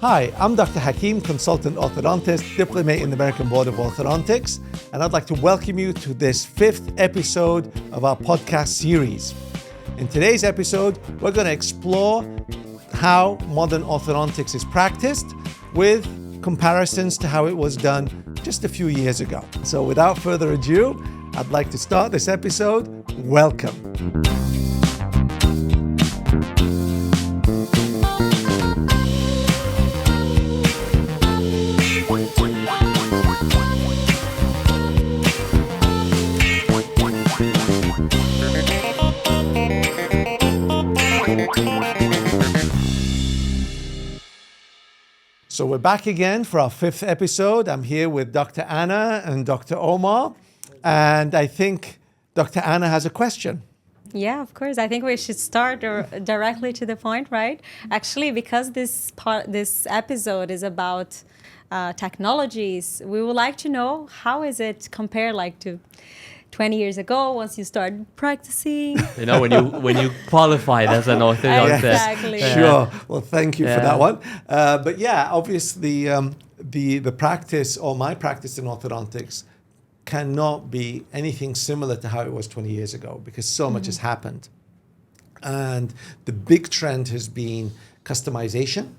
Hi, I'm Dr. Hakim, consultant orthodontist, diplomate in the American Board of Orthodontics, and I'd like to welcome you to this 5th episode of our podcast series. In today's episode, we're going to explore how modern orthodontics is practiced with comparisons to how it was done just a few years ago. So without further ado, I'd like to start this episode. Welcome. So we're back again for our 5th episode. I'm here with Dr. Anna and Dr. Omar. And I think Dr. Anna has a question. Yeah, of course. I think we should start directly to the point, right? Actually, because this episode is about technologies, we would like to know how is it compared like to 20 years ago once you start practicing. You know, when you qualified as an orthodontist. Exactly. Yeah. Sure. Well, thank you for that one. But yeah, obviously the practice or my practice in orthodontics cannot be anything similar to how it was 20 years ago because so much has happened. And the big trend has been customization,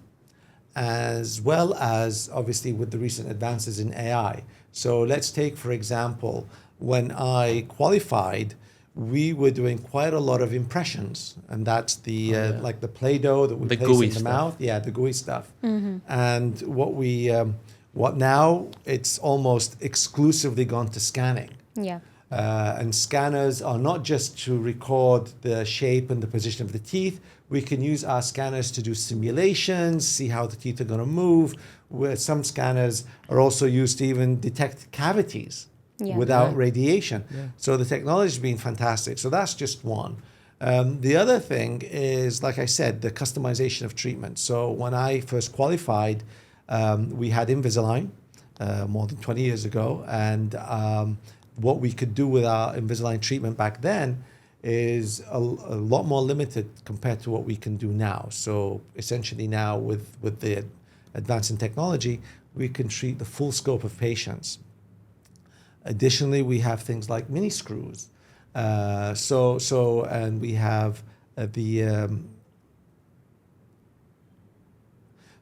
as well as obviously with the recent advances in AI. So let's take, for example, when I qualified, we were doing quite a lot of impressions, and that's the like the Play-Doh that we place in the mouth. Yeah, the gooey stuff. Mm-hmm. And what now, it's almost exclusively gone to scanning. Yeah. And scanners are not just to record the shape and the position of the teeth. We can use our scanners to do simulations, see how the teeth are going to move. Where some scanners are also used to even detect cavities. Yeah. Without radiation. Yeah. So the technology has been fantastic. So that's just one. The other thing is, like I said, the customization of treatment. So when I first qualified, we had Invisalign more than 20 years ago. And what we could do with our Invisalign treatment back then is a lot more limited compared to what we can do now. So essentially now with the advance in technology, we can treat the full scope of patients. Additionally, we have things like mini screws. And we have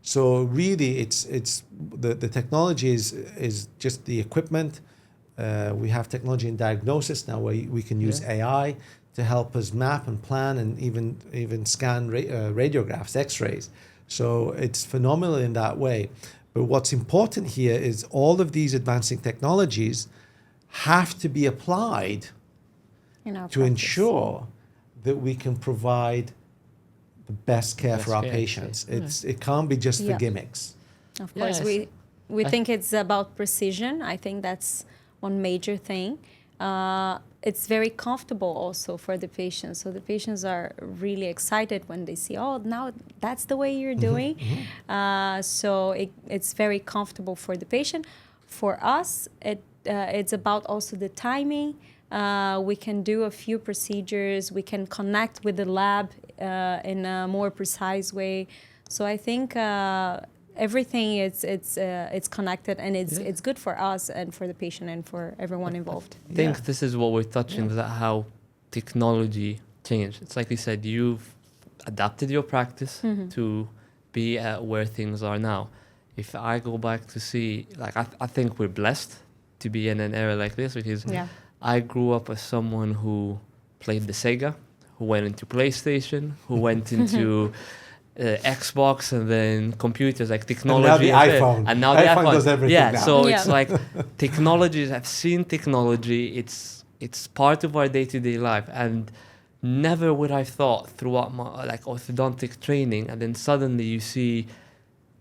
so really it's the technology is just the equipment. We have technology in diagnosis now where we can use AI to help us map and plan and even scan radiographs, X-rays. So it's phenomenal in that way. But what's important here is all of these advancing technologies have to be applied to ensure that we can provide the best care for our patients. It can't be just for gimmicks. Of course, we think it's about precision. I think that's one major thing. It's very comfortable also for the patients. So the patients are really excited when they see, oh, now that's the way you're doing. So it's very comfortable for the patient. For us, it's about also the timing. We can do a few procedures. We can connect with the lab in a more precise way. So I think everything it's connected, and it's good for us and for the patient and for everyone involved. I think this is what we're touching, that how technology changed. It's like you said, you've adapted your practice to be at where things are now. If I go back to see, like I think we're blessed to be in an era like this, because I grew up as someone who played the Sega, who went into PlayStation, who went into Xbox, and then computers, like technology. And now the iPhone. And now the iPhone does everything now. So it's like technologies. I've seen technology. It's part of our day-to-day life, and never would I thought throughout my like orthodontic training, and then suddenly you see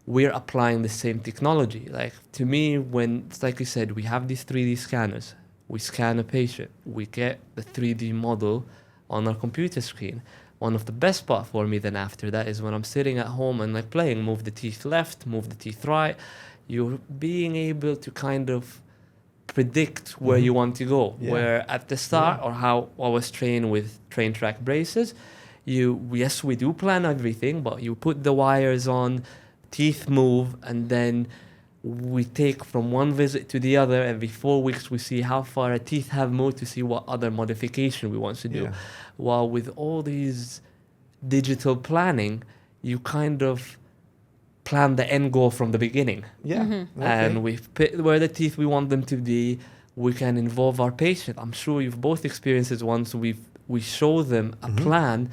we're applying the same technology. Like to me, when it's like you said, we have these 3D scanners. We scan a patient. We get the 3D model on our computer screen. One of the best part for me then after that is when I'm sitting at home and like playing, move the teeth left, move the teeth right. You're being able to kind of predict where you want to go. Where at the start, or how I was trained with train track braces, we do plan everything, but you put the wires on, teeth move, and then we take from one visit to the other. Every 4 weeks, we see how far our teeth have moved to see what other modification we want to do. Yeah. While with all these digital planning, you kind of plan the end goal from the beginning. Yeah. Mm-hmm. Okay. And we've picked where the teeth we want them to be. We can involve our patient. I'm sure you've both experienced it once. We show them a plan,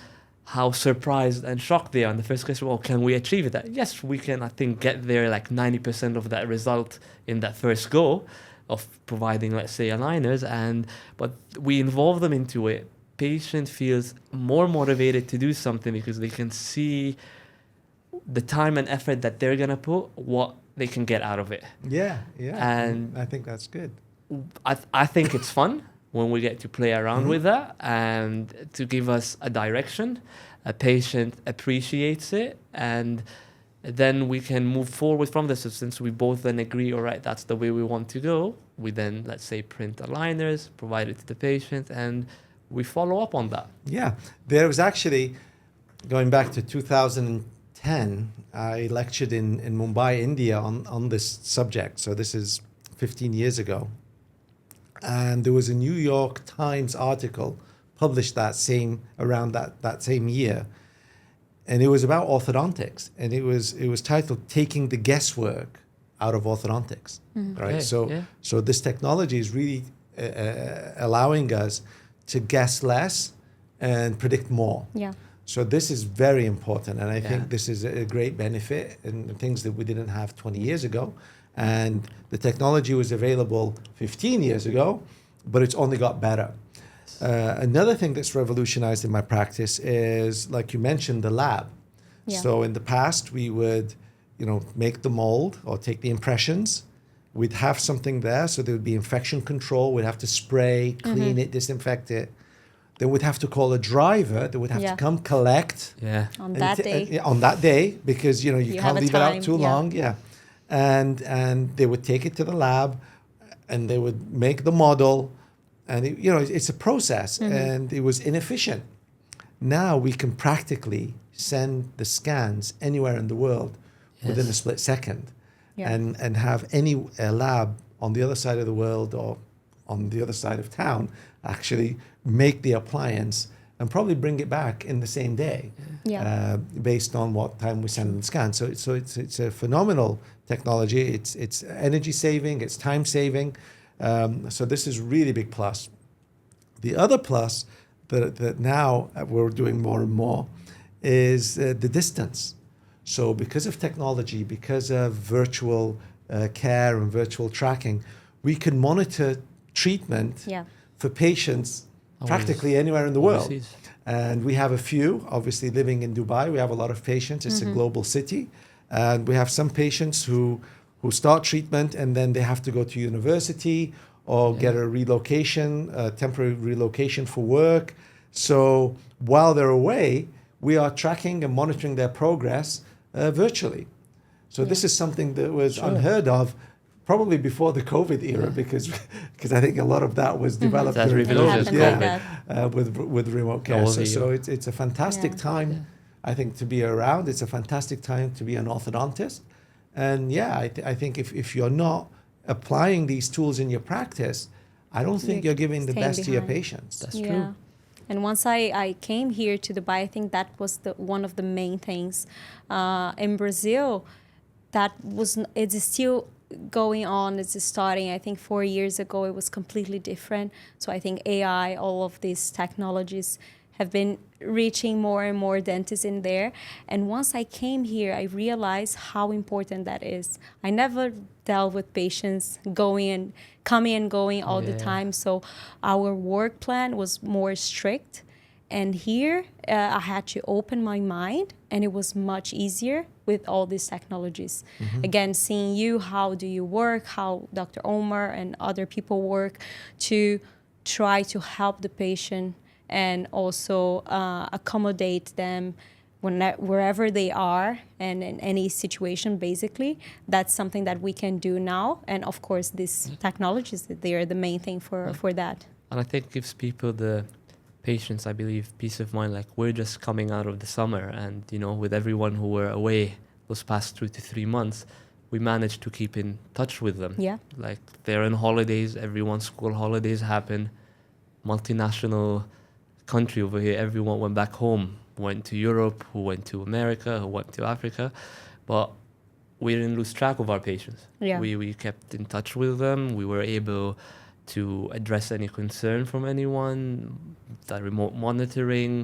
how surprised and shocked they are. And the first question, well, can we achieve that? Yes, we can, I think, get there like 90% of that result in that first go of providing, let's say, aligners. But we involve them into it. Patient feels more motivated to do something because they can see the time and effort that they're going to put, what they can get out of it. Yeah. And I think that's good. I think it's fun when we get to play around with that and to give us a direction. A patient appreciates it, and then we can move forward from this. So since we both then agree, all right, that's the way we want to go, we then, let's say, print aligners, provide it to the patient, and we follow up on that. Yeah. There was actually, going back to 2010, I lectured in Mumbai, India on this subject. So this is 15 years ago. And there was a New York Times article published around that same year, and it was about orthodontics, and it was titled "Taking the Guesswork Out of Orthodontics." Right. Okay, So this technology is really allowing us to guess less and predict more. Yeah. So this is very important, and I think this is a great benefit and things that we didn't have 20 years ago. And the technology was available 15 years ago, but it's only got better. Another thing that's revolutionized in my practice is, like you mentioned, the lab. Yeah. So in the past, we would, make the mold or take the impressions. We'd have something there, so there would be infection control. We'd have to spray, clean it, disinfect it. Then we'd have to call a driver that would have to come collect. Yeah. On that day. On that day, because, you You can't have a leave it out time, too long. Yeah. And they would take it to the lab, and they would make the model, and it's a process, and it was inefficient. Now we can practically send the scans anywhere in the world within a split second, and have any lab on the other side of the world or on the other side of town actually make the appliance and probably bring it back in the same day, based on what time we send them the scan. So it's a phenomenal technology. It's energy saving, it's time saving. So this is really big plus. The other plus that now we're doing more and more is the distance. So because of technology, because of virtual care and virtual tracking, we can monitor treatment for patients practically anywhere in the world. Overseas. And we have a few, obviously living in Dubai, we have a lot of patients. It's a global city. And we have some patients who start treatment and then they have to go to university or get a relocation, a temporary relocation for work. So while they're away, we are tracking and monitoring their progress virtually. So this is something that was unheard of probably before the COVID era, because I think a lot of that was developed That's during revolution. COVID, with remote care. So it's a fantastic time, I think, to be around. It's a fantastic time to be an orthodontist. And I think if you're not applying these tools in your practice, I don't think you're giving the best to your patients. That's true. And once I came here to Dubai, I think that was one of the main things. In Brazil, it is still going on, it's starting. I think 4 years ago it was completely different. So I think AI, all of these technologies have been reaching more and more dentists in there. And once I came here, I realized how important that is. I never dealt with patients coming and going all the time. So our work plan was more strict. And here I had to open my mind, and it was much easier with all these technologies. Again, seeing you, how do you work, how Dr. Omar and other people work to try to help the patient and also accommodate them wherever they are and in any situation, basically. That's something that we can do now. And of course, these technologies, they are the main thing for that. And I think it gives people the patients, I believe, peace of mind. Like, we're just coming out of the summer, and with everyone who were away those past 2 to 3 months, we managed to keep in touch with them. Yeah. Like they're on holidays, everyone's school holidays happen, multinational country over here, everyone went back home, went to Europe, who went to America, who went to Africa, but we didn't lose track of our patients. Yeah. We kept in touch with them. We were able to address any concern from anyone, the remote monitoring,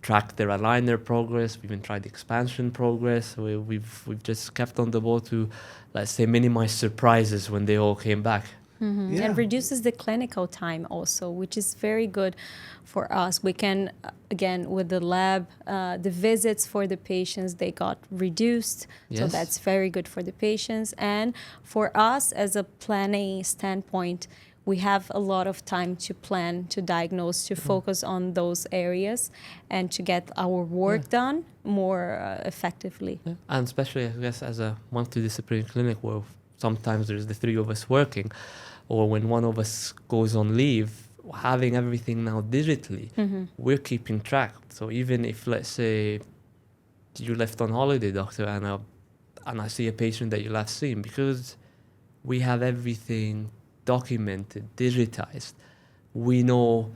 track their aligner progress. We even tried expansion progress. We've just kept on the ball to, let's say, minimize surprises when they all came back. Mm-hmm. Yeah. And reduces the clinical time also, which is very good for us. We can, again, with the lab, the visits for the patients, they got reduced. So Yes. that's very good for the patients. And for us, as a planning standpoint, we have a lot of time to plan, to diagnose, to focus on those areas and to get our work done more effectively. Yeah. And especially, I guess, as a multidisciplinary clinic where sometimes there's the three of us working, or when one of us goes on leave, having everything now digitally, we're keeping track. So even if, let's say, you left on holiday, doctor, and I see a patient that you last seen, because we have everything documented, digitized, we know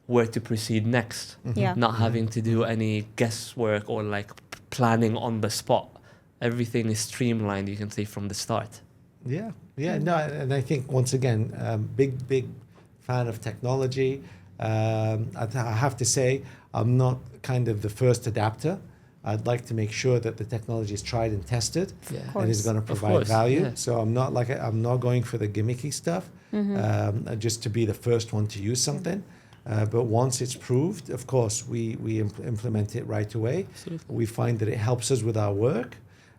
where to proceed next. Yeah. Not having to do any guesswork or like planning on the spot. Everything is streamlined, you can say, from the start. Yeah, yeah, no, and I think once again, big fan of technology. I have to say, I'm not kind of the first adapter. I'd like to make sure that the technology is tried and tested Yeah. and is going to provide course, value. yeah. So I'm not going for the gimmicky stuff, just to be the first one to use something. But once it's proved, of course, we implement it right away. Absolutely. We find that it helps us with our work.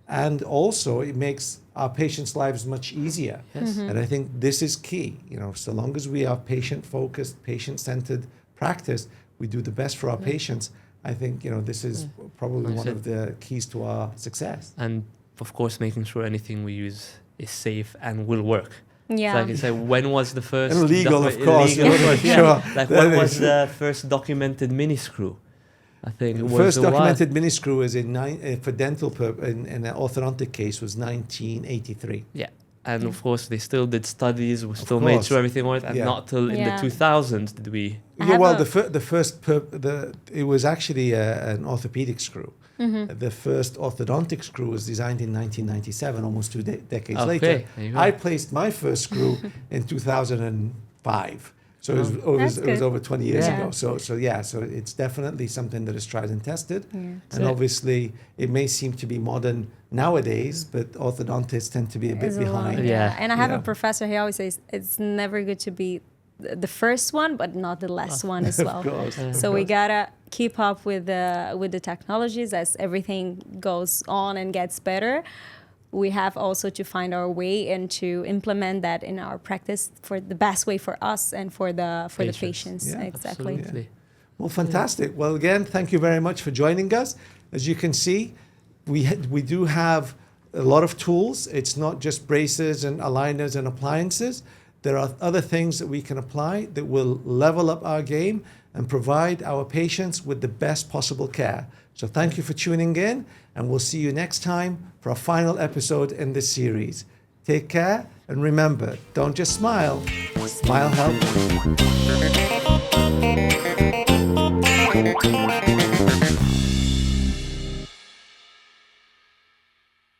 And also, it makes our patients' lives much easier. Yes. And I think this is key. So long as we are patient-focused, patient-centered practice, we do the best for our patients. I think this is probably That's one it. of the keys to our success. And of course, making sure anything we use is safe and will work. Yeah. So like I said, when was the first... And legal, of course. Legal, of course, yeah. Sure. Like That when was is- the first documented mini screw? I think it was First a while. documented mini screw is for dental in an orthodontic case was 1983. Yeah. And of course, they still did studies. We still made course. sure everything worked. And Yeah. not till in Yeah. the 2000s did we... I Yeah, have well, a- it was actually an orthopedic screw. The first orthodontic screw was designed in 1997, almost two decades Okay, later. there you go. I placed my first screw in 2005. So it was That's good. over 20 years Yeah. ago. So it's definitely something that is tried and tested. Yeah. And it. obviously, it may seem to be modern nowadays, but orthodontists tend to be a bit Is a lot, behind. Yeah. And I have Yeah. a professor, he always says it's never good to be the first one, but not the last one as well. Of course. So we gotta keep up with the technologies as everything goes on and gets better. We have also to find our way and to implement that in our practice for the best way for us and for the patients. Yeah, Exactly. Absolutely. Well, fantastic. Well, again, thank you very much for joining us. As you can see, we do have a lot of tools. It's not just braces and aligners and appliances. There are other things that we can apply that will level up our game and provide our patients with the best possible care. So thank you for tuning in, and we'll see you next time for a final episode in this series. Take care, and remember, don't just smile. Smile helps.